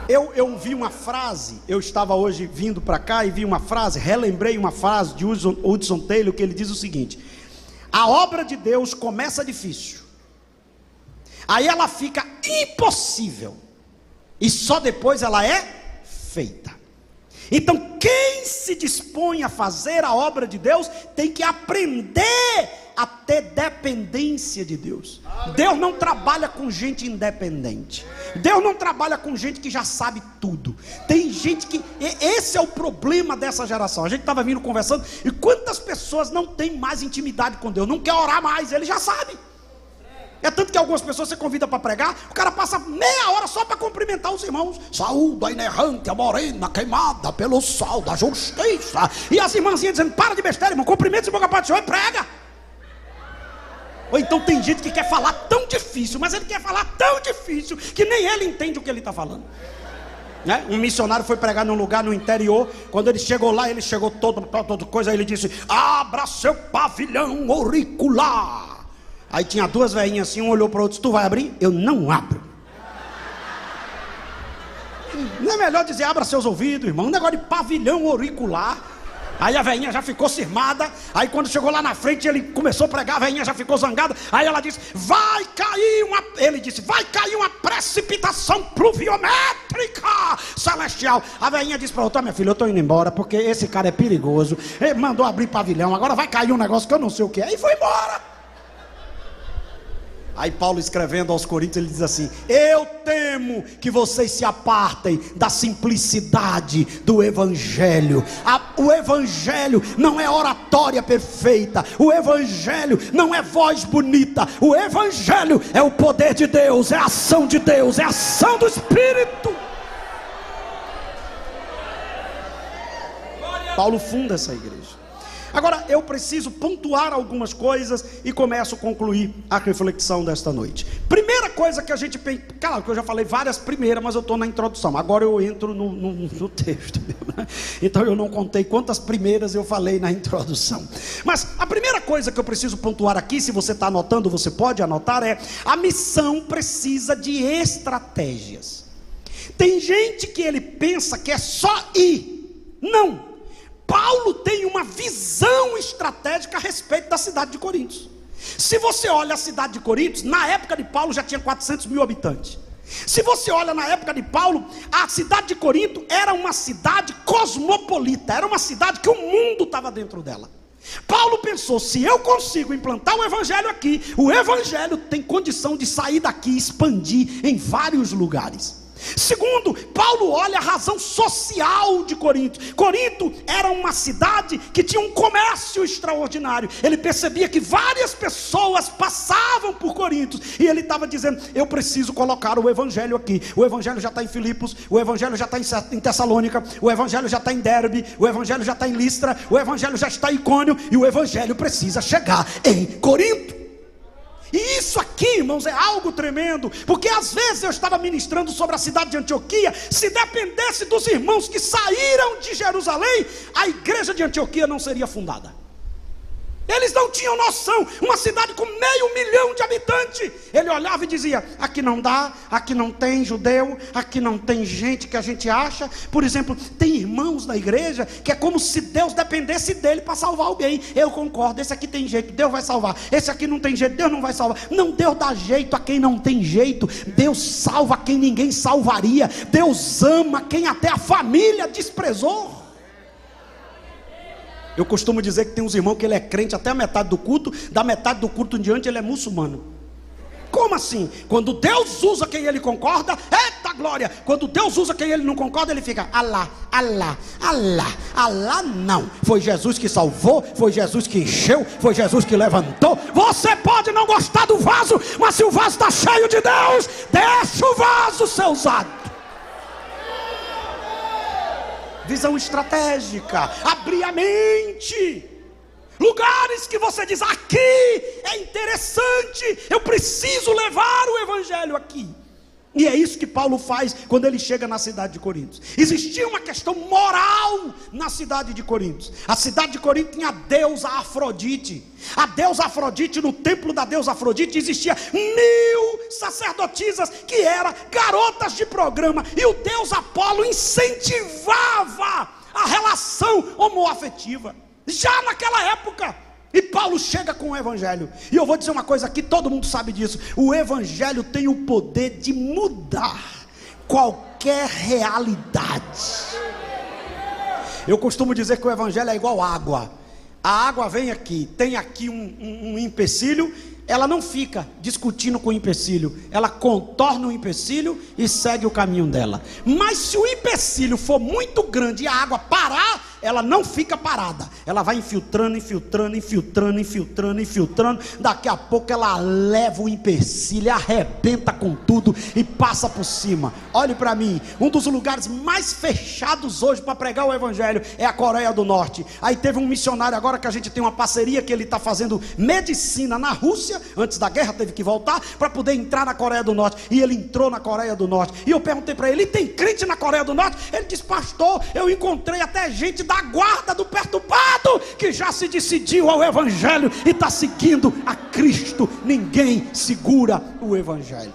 eu vi uma frase, eu estava hoje vindo para cá e vi uma frase, relembrei uma frase de Hudson Taylor, que ele diz o seguinte: a obra de Deus começa difícil, aí ela fica impossível, e só depois ela é feita. Então quem se dispõe a fazer a obra de Deus, tem que aprender a ter dependência de Deus. Deus não trabalha com gente independente. Deus não trabalha com gente que já sabe tudo. Tem gente que, esse é o problema dessa geração. A gente estava vindo conversando, e quantas pessoas não têm mais intimidade com Deus, não quer orar mais, ele já sabe. É tanto que algumas pessoas você convida para pregar, o cara passa meia hora só para cumprimentar os irmãos. Saúde a inerrante, a morena, queimada pelo sol da justiça. E as irmãzinhas dizendo: para de besteira, irmão, cumprimenta esse boca para o Senhor e prega. Ou então tem gente que quer falar tão difícil, mas ele quer falar tão difícil que nem ele entende o que ele está falando. Né? Um missionário foi pregar num lugar no interior. Quando ele chegou lá, ele chegou todo coisa, aí ele disse: abra seu pavilhão auricular. Aí tinha duas velhinhas assim, um olhou para o outro: tu vai abrir? Eu não abro. Não é melhor dizer abra seus ouvidos, irmão? Um negócio de pavilhão auricular. Aí a velhinha já ficou cismada. Aí quando chegou lá na frente, ele começou a pregar, a velhinha já ficou zangada. Aí ela disse: vai cair uma... Ele disse: vai cair uma precipitação pluviométrica celestial. A velhinha disse para outra: minha filha, eu estou indo embora, porque esse cara é perigoso. Ele mandou abrir pavilhão, agora vai cair um negócio que eu não sei o que é. E foi embora. Aí Paulo, escrevendo aos Coríntios, ele diz assim: eu temo que vocês se apartem da simplicidade do Evangelho. O Evangelho não é oratória perfeita, o Evangelho não é voz bonita, o Evangelho é o poder de Deus, é a ação de Deus, é a ação do Espírito. Paulo funda essa igreja. Agora eu preciso pontuar algumas coisas e começo a concluir a reflexão desta noite. Primeira coisa que a gente pensa, claro que eu já falei várias primeiras, mas eu estou na introdução, agora eu entro no texto mesmo, né? Então eu não contei quantas primeiras eu falei na introdução. Mas a primeira coisa que eu preciso pontuar aqui, se você está anotando, você pode anotar, é: a missão precisa de estratégias. Tem gente que ele pensa que é só ir. Não. Paulo tem uma visão estratégica a respeito da cidade de Corinto. Se você olha a cidade de Corinto, na época de Paulo já tinha 400 mil habitantes. Se você olha na época de Paulo, a cidade de Corinto era uma cidade cosmopolita, era uma cidade que o mundo estava dentro dela. Paulo pensou: se eu consigo implantar o Evangelho aqui, o Evangelho tem condição de sair daqui e expandir em vários lugares. Segundo, Paulo olha a razão social de Corinto. Corinto era uma cidade que tinha um comércio extraordinário. Ele percebia que várias pessoas passavam por Corinto, e ele estava dizendo: eu preciso colocar o Evangelho aqui. O Evangelho já está em Filipos, o Evangelho já está em Tessalônica, o Evangelho já está em Derbe, o Evangelho já está em Listra, o Evangelho já está em Icônio, e o Evangelho precisa chegar em Corinto. E isso aqui, irmãos, é algo tremendo, porque às vezes eu estava ministrando sobre a cidade de Antioquia. Se dependesse dos irmãos que saíram de Jerusalém, a igreja de Antioquia não seria fundada. Eles não tinham noção. Uma cidade com 500 mil de habitantes. Ele olhava e dizia: aqui não dá, aqui não tem judeu, aqui não tem gente que a gente acha. Por exemplo, tem irmãos na igreja que é como se Deus dependesse dele para salvar alguém. Eu concordo, esse aqui tem jeito, Deus vai salvar. Esse aqui não tem jeito, Deus não vai salvar. Não, Deus dá jeito a quem não tem jeito. Deus salva quem ninguém salvaria. Deus ama quem até a família desprezou. Eu costumo dizer que tem uns irmãos que ele é crente até a metade do culto, da metade do culto em diante ele é muçulmano. Como assim? Quando Deus usa quem ele concorda, eita glória! Quando Deus usa quem ele não concorda, ele fica: Alá, Alá, Alá, Alá não. Foi Jesus que salvou, foi Jesus que encheu, foi Jesus que levantou. Você pode não gostar do vaso, mas se o vaso está cheio de Deus, deixa o vaso ser usado. Visão estratégica, abrir a mente. Lugares que você diz: aqui é interessante, eu preciso levar o Evangelho aqui. E é isso que Paulo faz quando ele chega na cidade de Corinto. Existia uma questão moral na cidade de Corinto. A cidade de Corinto tinha a deusa Afrodite. A deusa Afrodite, no templo da deusa Afrodite, existia 1000 sacerdotisas que eram garotas de programa. E o deus Apolo incentivava a relação homoafetiva. Já naquela época. E Paulo chega com o evangelho. E eu vou dizer uma coisa aqui, todo mundo sabe disso. O evangelho tem o poder de mudar qualquer realidade. Eu costumo dizer que o evangelho é igual água. A água vem aqui, tem aqui um empecilho. Ela não fica discutindo com o empecilho, ela contorna o empecilho e segue o caminho dela. Mas se o empecilho for muito grande e a água parar, ela não fica parada. Ela vai infiltrando, infiltrando, infiltrando, infiltrando, infiltrando. Daqui a pouco ela leva o empecilho, arrebenta com tudo e passa por cima. Olhe para mim, um dos lugares mais fechados hoje para pregar o evangelho é a Coreia do Norte. Aí teve um missionário agora que a gente tem uma parceria, que ele está fazendo medicina na Rússia. Antes da guerra teve que voltar para poder entrar na Coreia do Norte. E ele entrou na Coreia do Norte. E eu perguntei para ele, tem crente na Coreia do Norte? Ele disse, pastor, eu encontrei até gente da guarda do perturbado que já se decidiu ao evangelho e está seguindo a Cristo. Ninguém segura o evangelho.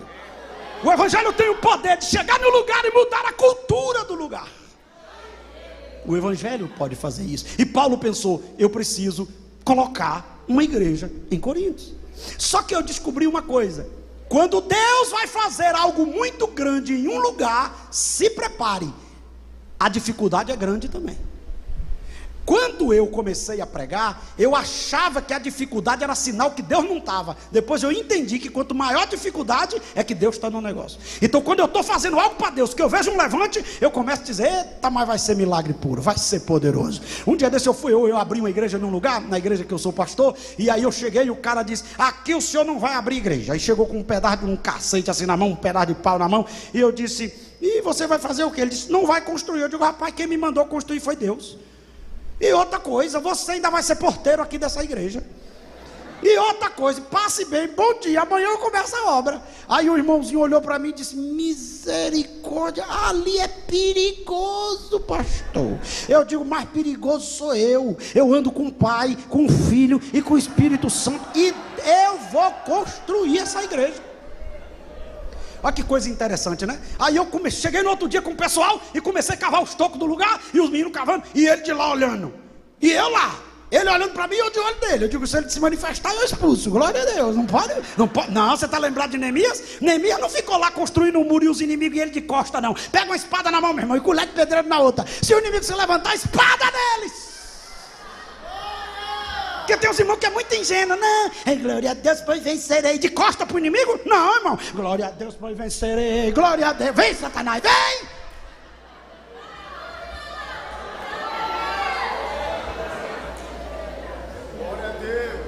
O evangelho tem o poder de chegar no lugar e mudar a cultura do lugar. O evangelho pode fazer isso. E Paulo pensou, eu preciso colocar uma igreja em Corinto. Só que eu descobri uma coisa: quando Deus vai fazer algo muito grande em um lugar, se prepare, a dificuldade é grande também. Quando eu comecei a pregar, eu achava que a dificuldade era sinal que Deus não estava. Depois eu entendi que quanto maior a dificuldade, é que Deus está no negócio. Então quando eu estou fazendo algo para Deus, que eu vejo um levante, eu começo a dizer, eita, mas vai ser milagre puro, vai ser poderoso. Um dia desse eu abri uma igreja num lugar, na igreja que eu sou pastor, e aí eu cheguei e o cara disse, aqui o senhor não vai abrir igreja. Aí chegou com um pedaço de um cacete assim na mão, um pedaço de pau na mão, e eu disse, e você vai fazer o quê? Ele disse, não vai construir. Eu digo, rapaz, quem me mandou construir foi Deus. E outra coisa, você ainda vai ser porteiro aqui dessa igreja. E outra coisa, passe bem, bom dia, amanhã eu começo a obra. Aí o irmãozinho olhou para mim e disse, misericórdia, ali é perigoso, pastor. Eu digo, mais perigoso sou eu. Eu ando com o Pai, com o Filho e com o Espírito Santo, e eu vou construir essa igreja. Olha que coisa interessante, né? Aí eu cheguei no outro dia com o pessoal e comecei a cavar os tocos do lugar, e os meninos cavando, e ele de lá olhando, e eu lá, ele olhando para mim e eu de olho dele. Eu digo, se ele se manifestar, eu expulso. Glória a Deus, não pode. Não, você está lembrado de Neemias? Neemias não ficou lá construindo um muro e os inimigos e ele de costa, não. Pega uma espada na mão, meu irmão, e colete de pedreiro na outra. Se o inimigo se levantar, espada neles. Porque tem uns irmãos que é muito ingênuo. Não, glória a Deus, pois vencerei. De costa para o inimigo? Não, irmão. Glória a Deus, pois vencerei. Glória a Deus. Vem, Satanás, vem. Glória a Deus.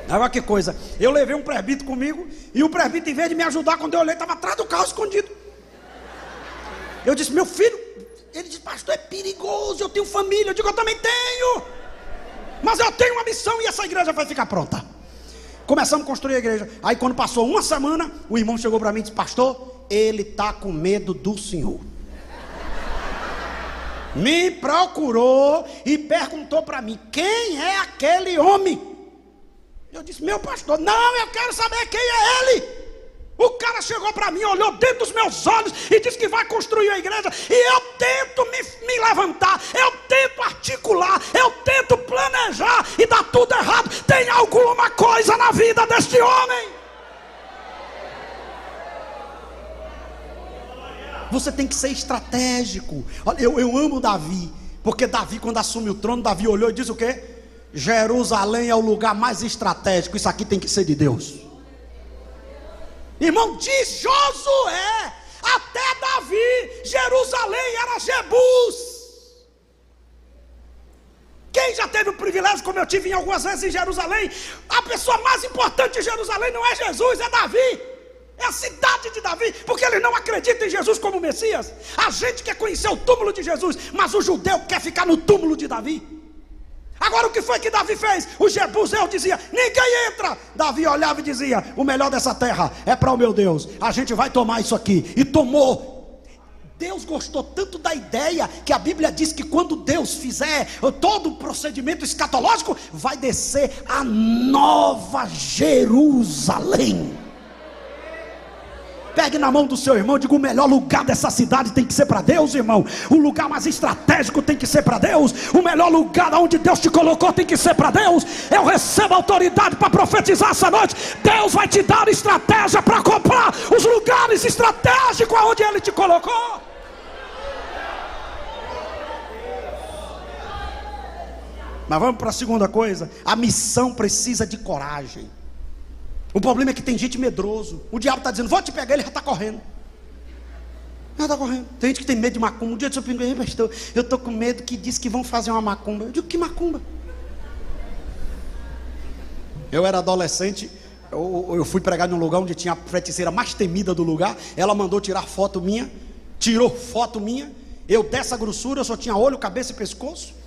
Agora que coisa. Eu levei um presbítero comigo, e o presbítero, em vez de me ajudar, quando eu olhei, estava atrás do carro escondido. Eu disse, meu filho. Ele disse, pastor, é perigoso, eu tenho família. Eu digo, eu também tenho. Mas eu tenho uma missão e essa igreja vai ficar pronta. Começamos a construir a igreja. Aí quando passou uma semana, o irmão chegou para mim e disse, pastor, ele está com medo do senhor. Me procurou e perguntou para mim, quem é aquele homem? Eu disse, meu pastor, não, eu quero saber quem é ele. O cara chegou para mim, olhou dentro dos meus olhos e disse que vai construir a igreja. E eu tento me levantar, eu tento articular, eu tento planejar e dá tudo errado. Tem alguma coisa na vida deste homem. Você tem que ser estratégico. Olha, eu amo Davi, porque Davi, quando assume o trono, Davi olhou e disse o quê? Jerusalém é o lugar mais estratégico, isso aqui tem que ser de Deus. Irmão, diz Josué, até Davi, Jerusalém era Jebus. Quem já teve o privilégio, como eu tive em algumas vezes em Jerusalém, a pessoa mais importante em Jerusalém não é Jesus, é Davi. É a cidade de Davi, porque ele não acredita em Jesus como Messias. A gente quer conhecer o túmulo de Jesus, mas o judeu quer ficar no túmulo de Davi. Agora o que foi que Davi fez? O Jebuseu dizia: ninguém entra. Davi olhava e dizia: o melhor dessa terra é para o meu Deus, a gente vai tomar isso aqui. E tomou. Deus gostou tanto da ideia que a Bíblia diz que quando Deus fizer todo o procedimento escatológico, vai descer a Nova Jerusalém. Pegue na mão do seu irmão e diga: o melhor lugar dessa cidade tem que ser para Deus, irmão. O lugar mais estratégico tem que ser para Deus. O melhor lugar onde Deus te colocou tem que ser para Deus. Eu recebo autoridade para profetizar essa noite. Deus vai te dar estratégia para comprar os lugares estratégicos onde Ele te colocou. Mas vamos para a segunda coisa. A missão precisa de coragem. O problema é que tem gente medroso. O diabo está dizendo: vou te pegar, ele já está correndo. Já está correndo. Tem gente que tem medo de macumba. Um dia eu disse: pastor, eu estou com medo que diz que vão fazer uma macumba. Eu digo: que macumba? Eu era adolescente, eu fui pregar num lugar onde tinha a feiticeira mais temida do lugar. Ela mandou tirar foto minha. Tirou foto minha. Eu dessa grossura, eu só tinha olho, cabeça e pescoço.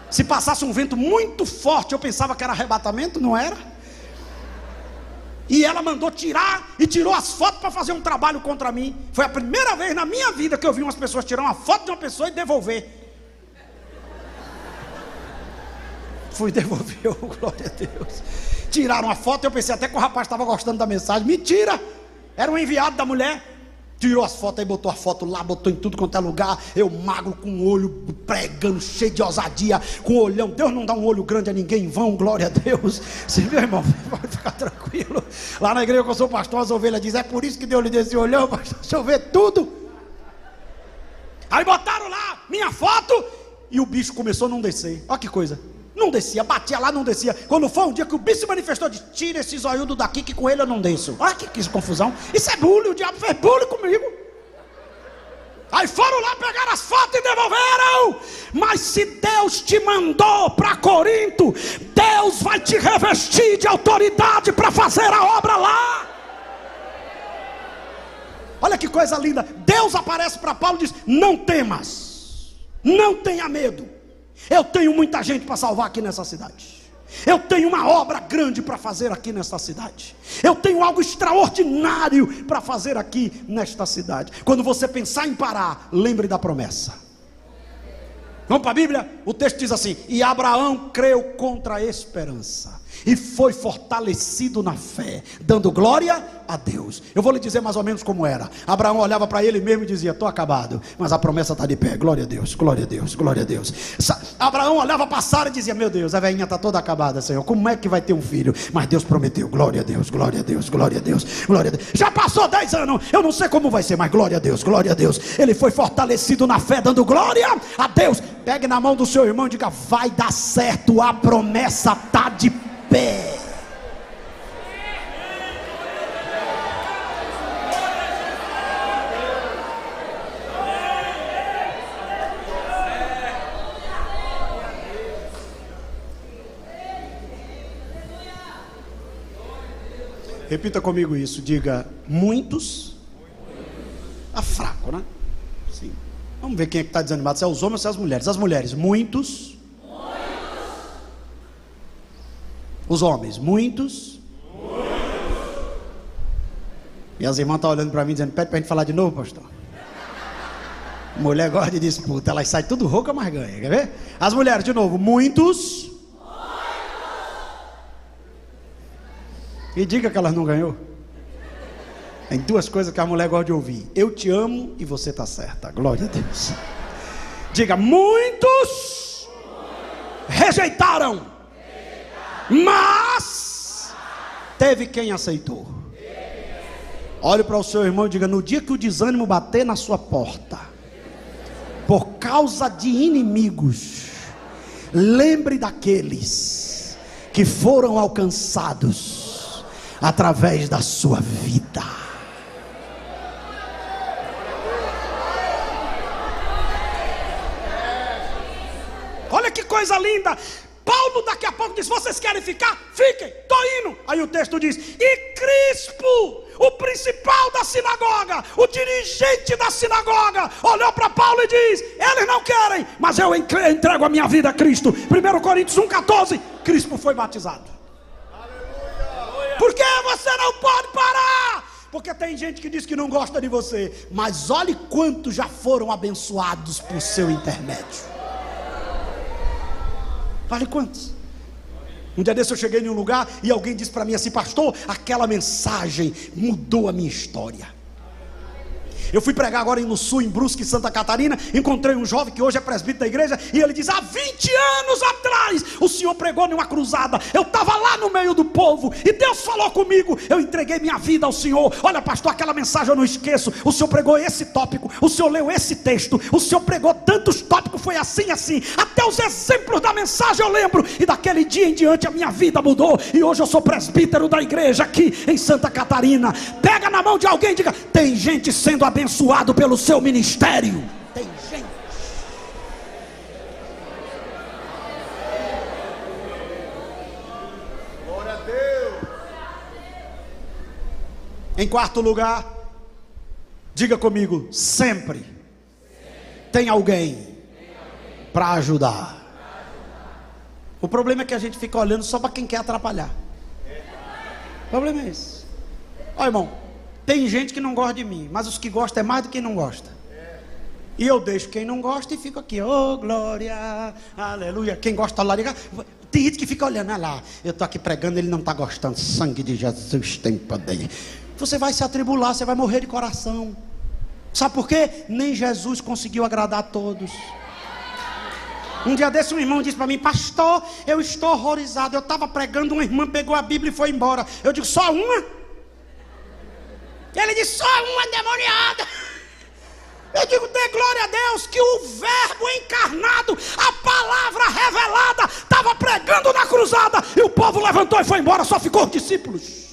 Se passasse um vento muito forte, eu pensava que era arrebatamento, não era. E ela mandou tirar e tirou as fotos para fazer um trabalho contra mim. Foi a primeira vez na minha vida que eu vi umas pessoas tirar uma foto de uma pessoa e devolver. Fui devolver, oh, glória a Deus. Tiraram a foto, eu pensei até que o rapaz estava gostando da mensagem. Mentira, era um enviado da mulher. Tirou as fotos e botou a foto lá, botou em tudo quanto é lugar. Eu magro com o olho pregando, cheio de ousadia, com o olhão. Deus não dá um olho grande a ninguém em vão, glória a Deus. Você viu, irmão? Pode ficar tranquilo. Lá na igreja que eu sou pastor, as ovelhas dizem: é por isso que Deus lhe deu esse olhão, pastor, deixa eu ver tudo. Aí botaram lá minha foto e o bicho começou a não descer. Olha que coisa. Não descia, batia lá, não descia. Quando foi um dia que o bicho se manifestou, disse: tira esse zoiudo daqui que com ele eu não desço. Olha que confusão. Isso é bullying, o diabo fez bullying comigo. Aí foram lá, pegaram as fotos e devolveram. Mas se Deus te mandou para Corinto, Deus vai te revestir de autoridade para fazer a obra lá. Olha que coisa linda. Deus aparece para Paulo e diz: não temas, não tenha medo. Eu tenho muita gente para salvar aqui nessa cidade. Eu tenho uma obra grande para fazer aqui nesta cidade. Eu tenho algo extraordinário para fazer aqui nesta cidade. Quando você pensar em parar, lembre da promessa. Vamos para a Bíblia? O texto diz assim: e Abraão creu contra a esperança e foi fortalecido na fé, dando glória a Deus. Eu vou lhe dizer mais ou menos como era. Abraão olhava para ele mesmo e dizia: estou acabado, mas a promessa está de pé, glória a Deus, glória a Deus, glória a Deus. Abraão olhava para Sara e dizia: meu Deus, a velhinha está toda acabada, Senhor, como é que vai ter um filho? Mas Deus prometeu, glória a Deus, glória a Deus, glória a Deus, glória a Deus. Já passou 10 anos, eu não sei como vai ser, mas glória a Deus, glória a Deus. Ele foi fortalecido na fé, dando glória a Deus. Pegue na mão do seu irmão e diga: vai dar certo, a promessa está de pé. Repita comigo isso, diga: muitos. Tá fraco, né? Sim. Vamos ver quem é que está desanimado, se é os homens ou se é as mulheres. As mulheres: muitos. Os homens: muitos. E as irmãs estão olhando para mim dizendo: pede para a gente falar de novo, pastor. Mulher gosta de disputa, elas saem tudo rouca, mas ganha, quer ver? As mulheres, de novo: muitos. E diga que elas não ganhou. Tem duas coisas que a mulher gosta de ouvir: eu te amo e você está certa, glória a Deus. Diga: muitos rejeitaram, mas teve quem aceitou. Olhe para o seu irmão e diga: no dia que o desânimo bater na sua porta, por causa de inimigos, lembre daqueles que foram alcançados através da sua vida. Olha que coisa linda. Paulo daqui a pouco diz: vocês querem ficar? Fiquem, estou indo. Aí o texto diz: e Crispo o principal da sinagoga, o dirigente da sinagoga, olhou para Paulo e diz: eles não querem, mas eu entrego a minha vida a Cristo. 1 Coríntios 1,14, Crispo foi batizado. Por que você não pode parar? Porque tem gente que diz que não gosta de você, mas olhe quantos já foram abençoados por seu intermédio. Olhe quantos. Um dia desse eu cheguei em um lugar e alguém disse para mim assim: pastor, aquela mensagem mudou a minha história. Eu fui pregar agora no sul, em Brusque, Santa Catarina. Encontrei um jovem que hoje é presbítero da igreja, e ele diz: há 20 anos atrás o senhor pregou numa cruzada, eu estava lá no meio do povo, e Deus falou comigo, eu entreguei minha vida ao senhor. Olha pastor, aquela mensagem eu não esqueço. O senhor pregou esse tópico, o senhor leu esse texto, o senhor pregou tantos tópicos, foi assim, assim, até os exemplos da mensagem eu lembro, e daquele dia em diante a minha vida mudou, e hoje eu sou presbítero da igreja aqui em Santa Catarina. Pega na mão de alguém e diga: tem gente sendo abençoado pelo seu ministério. Tem gente. Glória a Deus. Em quarto lugar, diga comigo: sempre tem alguém para ajudar. O problema é que a gente fica olhando só para quem quer atrapalhar. O problema é esse. Olha, irmão, tem gente que não gosta de mim, mas os que gostam é mais do que quem não gosta. E eu deixo quem não gosta e fico aqui: oh glória, aleluia. Quem gosta lá, liga. Tem gente que fica olhando: olha lá, eu estou aqui pregando, ele não está gostando. Sangue de Jesus tem poder. Você vai se atribular, você vai morrer de coração. Sabe por quê? Nem Jesus conseguiu agradar a todos. Um dia desse um irmão disse para mim: pastor, eu estou horrorizado, eu estava pregando, uma irmã pegou a Bíblia e foi embora. Eu digo: só uma? Ele disse: só uma endemoniada. Eu digo: dê glória a Deus que o verbo encarnado, a palavra revelada, estava pregando na cruzada, e o povo levantou e foi embora, só ficou os discípulos.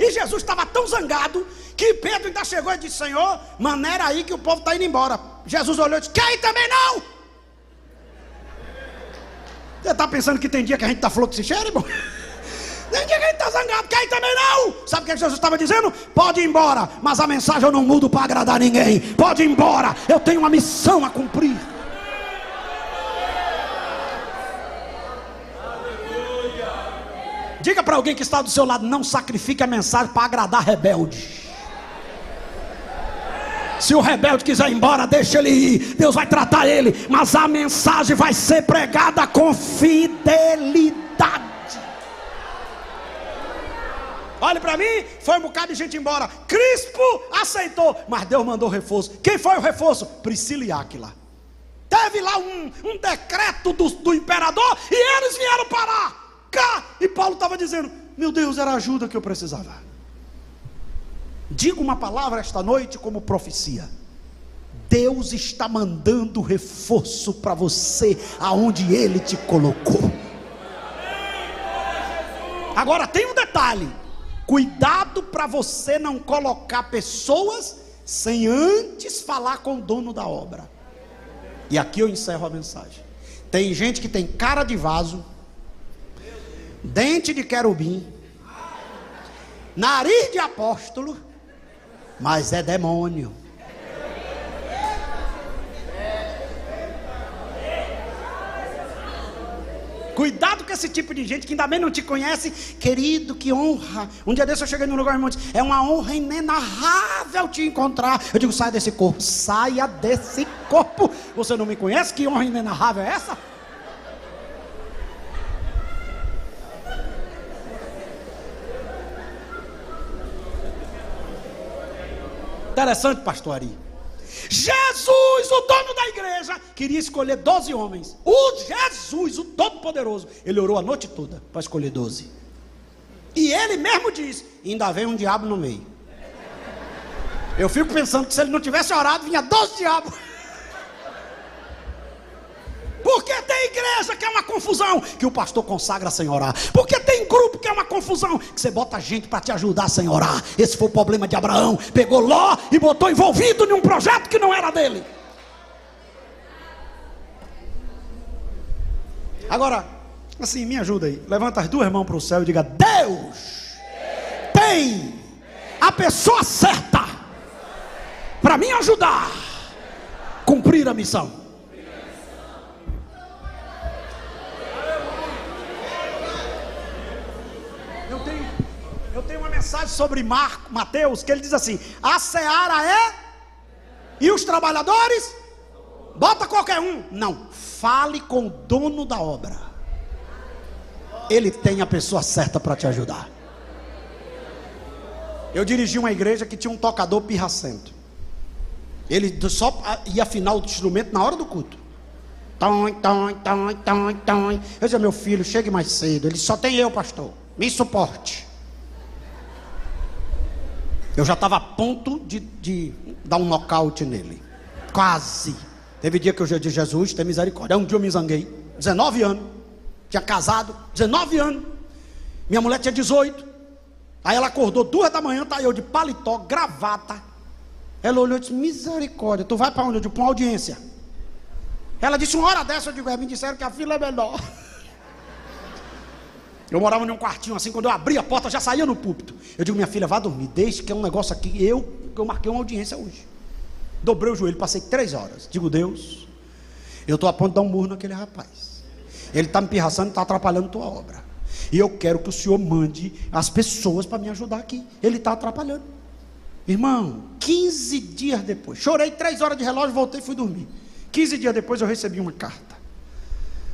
E Jesus estava tão zangado que Pedro ainda chegou e disse: Senhor, maneira aí que o povo está indo embora. Jesus olhou e disse: quer ir também não? Você está pensando que tem dia que a gente está fluxicheiro, irmão? Tem dia que a gente está zangado, quer ir também não? Sabe o que Jesus estava dizendo? Pode ir embora, mas a mensagem eu não mudo para agradar ninguém. Pode ir embora, eu tenho uma missão a cumprir. Diga para alguém que está do seu lado: não sacrifique a mensagem para agradar rebelde. Se o rebelde quiser ir embora, deixa ele ir, Deus vai tratar ele, mas a mensagem vai ser pregada com fidelidade. Olha para mim, foi um bocado de gente embora. Crispo aceitou, mas Deus mandou reforço. Quem foi o reforço? Priscila e Áquila. Teve lá um decreto do imperador, e eles vieram parar cá, e Paulo estava dizendo: meu Deus, era a ajuda que eu precisava. Diga uma palavra esta noite como profecia: Deus está mandando reforço para você aonde Ele te colocou. Agora tem um detalhe: cuidado para você não colocar pessoas sem antes falar com o dono da obra. E aqui eu encerro a mensagem. Tem gente que tem cara de vaso, dente de querubim, nariz de apóstolo, mas é demônio. Cuidado com esse tipo de gente que ainda bem não te conhece. Querido, que honra. Um dia desse eu cheguei num lugar, irmão, disse: é uma honra inenarrável te encontrar. Eu digo: saia desse corpo. Saia desse corpo. Você não me conhece? Que honra inenarrável é essa? Interessante, pastor Ari. Jesus, o dono da igreja, queria escolher 12 homens. O Jesus, o Todo-Poderoso, ele orou a noite toda para escolher 12. E ele mesmo diz: ainda vem um diabo no meio. Eu fico pensando que se ele não tivesse orado, vinha 12 diabos. Porque tem igreja que é uma confusão, que o pastor consagra sem orar. Porque tem grupo que é uma confusão, que você bota gente para te ajudar sem orar. Esse foi o problema de Abraão. Pegou Ló e botou envolvido em um projeto que não era dele. Agora, Assim, me ajuda aí. Levanta as duas mãos para o céu e diga: Deus tem a pessoa certa para me ajudar a cumprir a missão. Eu tenho uma mensagem sobre Mateus, que ele diz assim: a seara é, e os trabalhadores, bota qualquer um. Não, fale com o dono da obra. Ele tem a pessoa certa para te ajudar. Eu dirigi uma igreja que tinha um tocador pirracento. Ele só ia afinar o instrumento na hora do culto. Eu dizia: meu filho, chegue mais cedo. Ele: só tem eu, pastor, me suporte. Eu já estava a ponto de dar um nocaute nele. Quase. Teve dia que eu disse: Jesus, tem misericórdia. Um dia eu me zanguei. 19 anos. Tinha casado, 19 anos. Minha mulher tinha 18. Aí ela acordou 2 da manhã, tá eu de paletó, gravata. Ela olhou e disse: misericórdia, tu vai para onde? Eu disse: para uma audiência. Ela disse: uma hora dessa. Eu digo: me disseram que a fila é menor. Eu morava num quartinho assim, quando eu abri a porta já saía no púlpito. Eu digo: minha filha, vá dormir, deixe que é um negócio aqui. Eu marquei uma audiência hoje. Dobrei o joelho, passei 3 horas. Digo: Deus, eu estou a ponto de dar um murro naquele rapaz. Ele está me pirraçando e está atrapalhando a tua obra. E eu quero que o Senhor mande as pessoas para me ajudar aqui. Ele está atrapalhando. Irmão, 15 dias depois, chorei 3 horas de relógio, voltei e fui dormir. 15 dias depois eu recebi uma carta: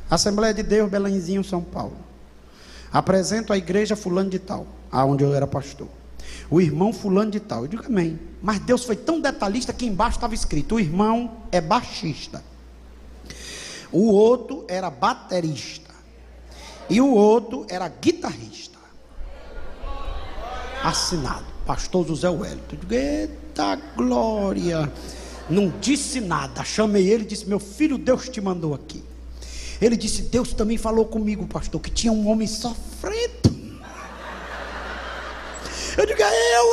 Assembleia de Deus, Belenzinho, São Paulo. Apresento a igreja fulano de tal, aonde eu era pastor. O irmão fulano de tal. Eu digo: amém. Mas Deus foi tão detalhista que embaixo estava escrito: o irmão é baixista, o outro era baterista e o outro era guitarrista. Assinado pastor José Wellington. Eu digo: eita glória. Não disse nada. Chamei ele e disse: meu filho, Deus te mandou aqui. Ele disse: Deus também falou comigo, pastor, que tinha um homem sofrendo. Eu digo: é eu.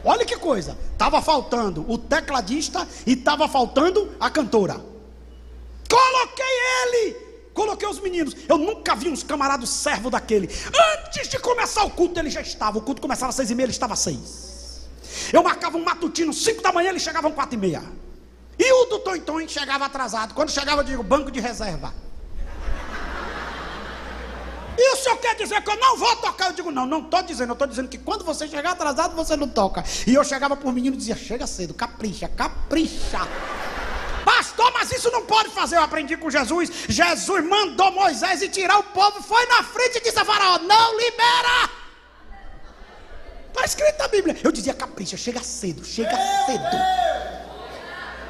Olha que coisa. Estava faltando o tecladista e estava faltando a cantora. Coloquei ele. Coloquei os meninos. Eu nunca vi uns camaradas servos daquele. Antes de começar o culto ele já estava. O culto começava às 6h30, ele estava às 6. Eu marcava um matutino 5 da manhã, eles chegavam 4h30. E o do Tonton chegava atrasado. Quando chegava eu digo: banco de reserva. E o senhor quer dizer que eu não vou tocar? Eu digo: não estou dizendo. Eu estou dizendo que quando você chegar atrasado, você não toca. E eu chegava por menino e dizia: chega cedo, capricha, capricha. Pastor, mas isso não pode fazer. Eu aprendi com Jesus. Jesus mandou Moisés ir tirar o povo, foi na frente e disse a Faraó: não libera. Está escrito na Bíblia. Eu dizia: capricha, chega cedo, chega cedo.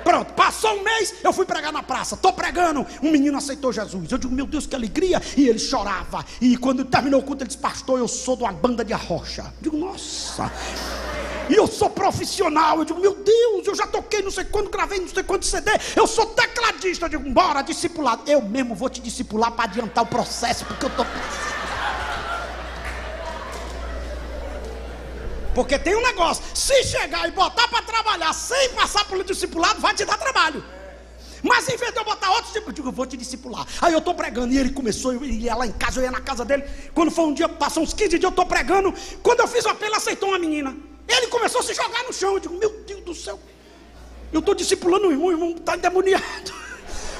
Pronto, passou um mês, eu fui pregar na praça. Estou pregando, um menino aceitou Jesus. Eu digo: meu Deus, que alegria. E ele chorava. E quando terminou o culto ele disse: pastor, eu sou de uma banda de arrocha. Eu digo: nossa. E eu sou profissional. Eu digo: meu Deus, eu já toquei não sei quando, gravei não sei quanto CD. Eu sou tecladista. Eu digo: bora, discipulado. Eu mesmo vou te discipular para adiantar o processo, porque eu estou... Porque tem um negócio: se chegar e botar para trabalhar sem passar pelo discipulado, vai te dar trabalho. Mas em vez de eu botar outro tipo, eu digo: eu vou te discipular. Aí eu estou pregando, e ele começou, eu ia lá em casa, eu ia na casa dele. Quando foi um dia, passou uns 15 dias, eu estou pregando. Quando eu fiz o apelo, aceitou uma menina. Ele começou a se jogar no chão. Eu digo: meu Deus do céu, eu estou discipulando o irmão está endemoniado.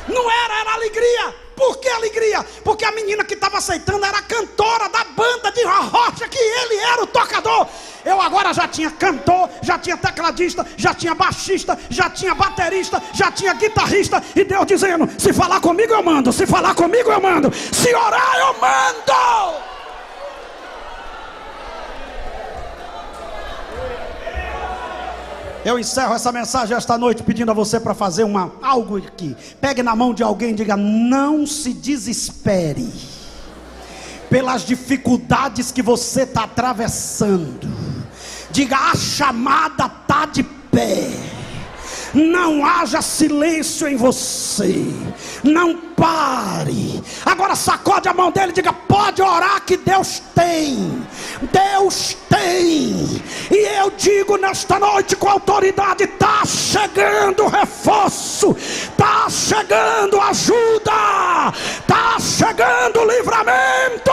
Não era alegria. Por que alegria? Porque a menina que estava aceitando era a cantora da banda de arrocha, que ele era o tocador. Eu agora já tinha cantor, já tinha tecladista, já tinha baixista, já tinha baterista, já tinha guitarrista. E Deus dizendo: se falar comigo eu mando, se falar comigo eu mando, se orar eu mando. Eu encerro essa mensagem esta noite pedindo a você para fazer algo aqui. Pegue na mão de alguém e diga: não se desespere pelas dificuldades que você está atravessando. Diga: a chamada está de pé. Não haja silêncio em você. Não pare. Agora sacode a mão dele e diga: pode orar que Deus tem. Deus tem. E eu digo nesta noite com autoridade: está chegando reforço, está chegando ajuda, está chegando livramento.